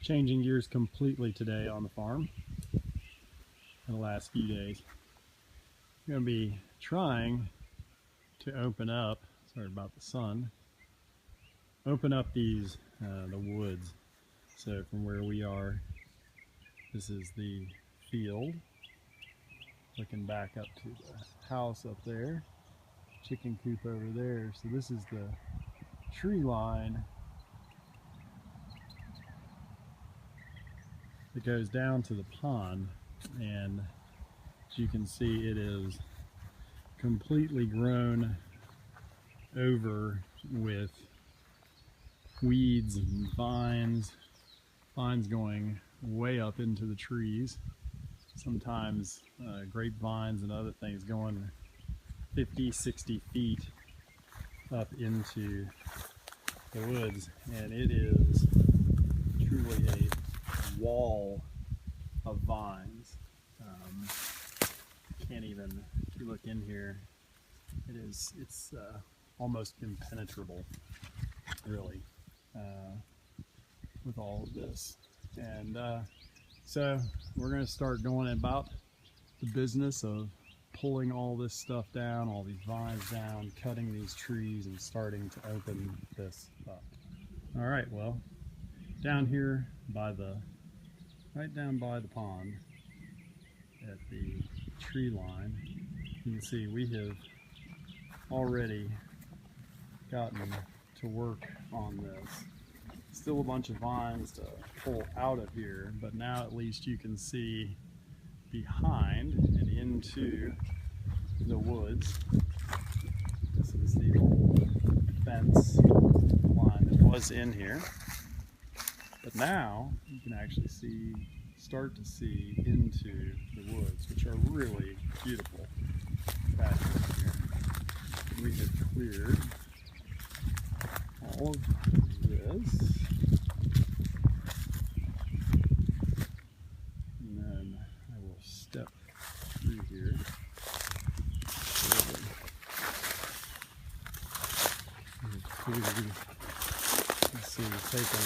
Changing gears completely today on the farm in the last few days. I'm going to be trying to open up, sorry about the sun, open up these, the woods. So from where we are, this is the field, looking back up to the house up there, chicken coop over there. So this is the tree line that goes down to the pond, and as you can see, it is completely grown over with weeds and vines going way up into the trees, sometimes grapevines and other things going 50, 60 feet up into the woods, and it is truly a wall of vines. Can't even, if you look in here, it's almost impenetrable, really, with all of this. And so we're going to start going about the business of pulling all this stuff down, all these vines down, cutting these trees, and starting to open this up. All right, well, down here by right down by the pond at the tree line, you can see we have already gotten to work on this. Still a bunch of vines to pull out of here, but now at least you can see behind and into the woods. This is the old fence line that was in here, but now you can actually start to see into the woods, which are really beautiful back in here. We have cleared all of this, and then I will step through here. Let's see, we've taken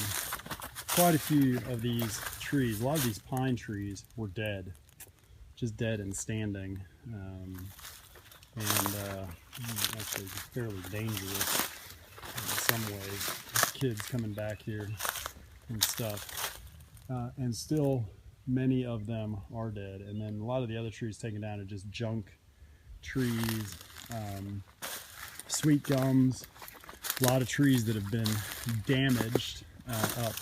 quite a few of these trees. A lot of these pine trees were dead, just dead and standing, and actually fairly dangerous in some ways. Kids coming back here and stuff, and still many of them are dead. And then a lot of the other trees taken down are just junk trees, sweet gums, a lot of trees that have been damaged up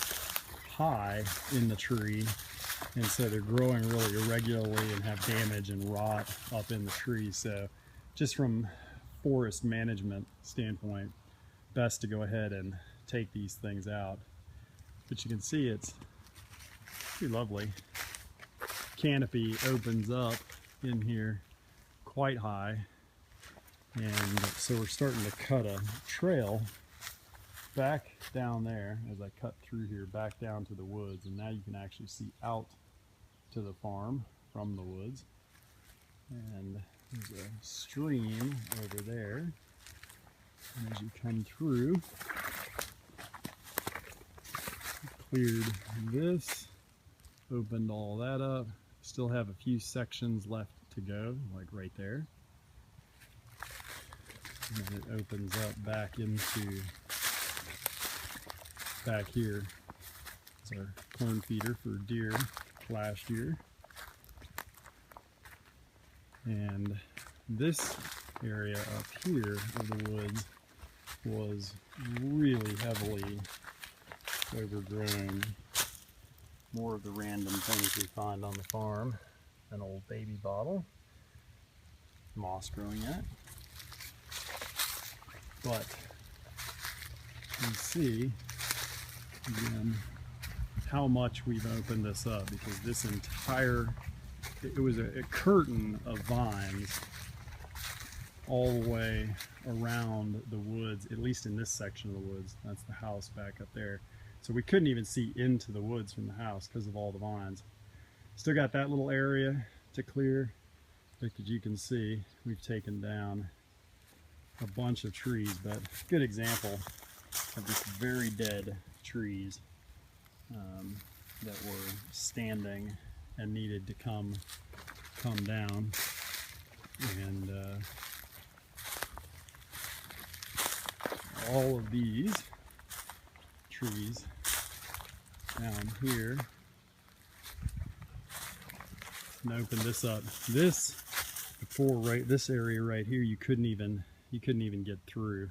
high in the tree, and so they're growing really irregularly and have damage and rot up in the tree. So just from forest management standpoint, best to go ahead and take these things out. But you can see it's pretty lovely. Canopy opens up in here quite high, and so we're starting to cut a trail back down there as I cut through here back down to the woods, and now you can actually see out to the farm from the woods. And there's a stream over there, and as you come through, cleared this, opened all that up. Still have a few sections left to go, like right there. And then it opens up back into back here. It's our corn feeder for deer last year. And this area up here of the woods was really heavily overgrown. More of the random things we find on the farm. An old baby bottle, moss growing in it. But you can see again how much we've opened this up, because this entire, it was a curtain of vines all the way around the woods, at least in this section of the woods. That's the house back up there. So we couldn't even see into the woods from the house because of all the vines. Still got that little area to clear, but as you can see, we've taken down a bunch of trees, but good example of just very dead trees. that were standing and needed to come down. And all of these trees down here, and open this up. This before, right, this area right here, you couldn't even get through.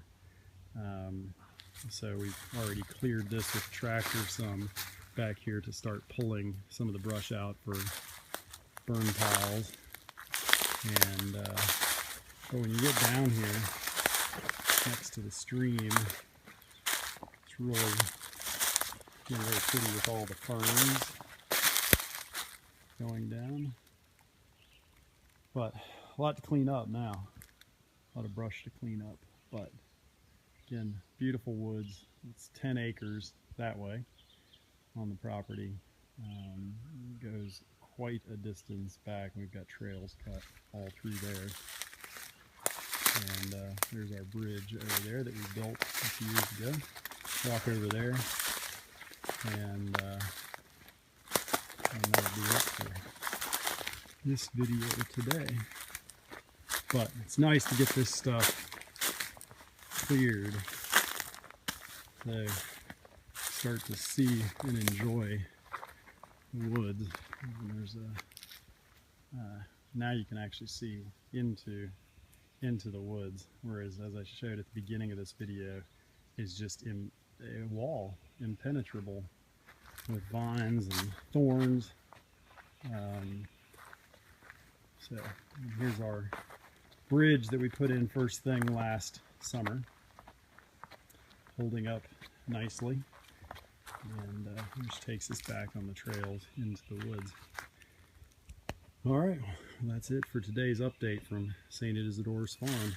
So we've already cleared this with tractor some back here to start pulling some of the brush out for burn piles. And but when you get down here next to the stream, it's really getting very pretty with all the ferns going down. But a lot to clean up now, a lot of brush to clean up. But again, beautiful woods. It's 10 acres that way on the property. Goes quite a distance back. We've got trails cut all through there. And there's our bridge over there that we built a few years ago. Walk over there, and that'll be it for this video today. But it's nice to get this stuff cleared, so start to see and enjoy the woods. And there's now you can actually see into the woods, whereas as I showed at the beginning of this video, is just in a wall, impenetrable, with vines and thorns. So here's our bridge that we put in first thing last summer, holding up nicely, and which takes us back on the trails into the woods. All right, well, that's it for today's update from St. Isidore's Farm.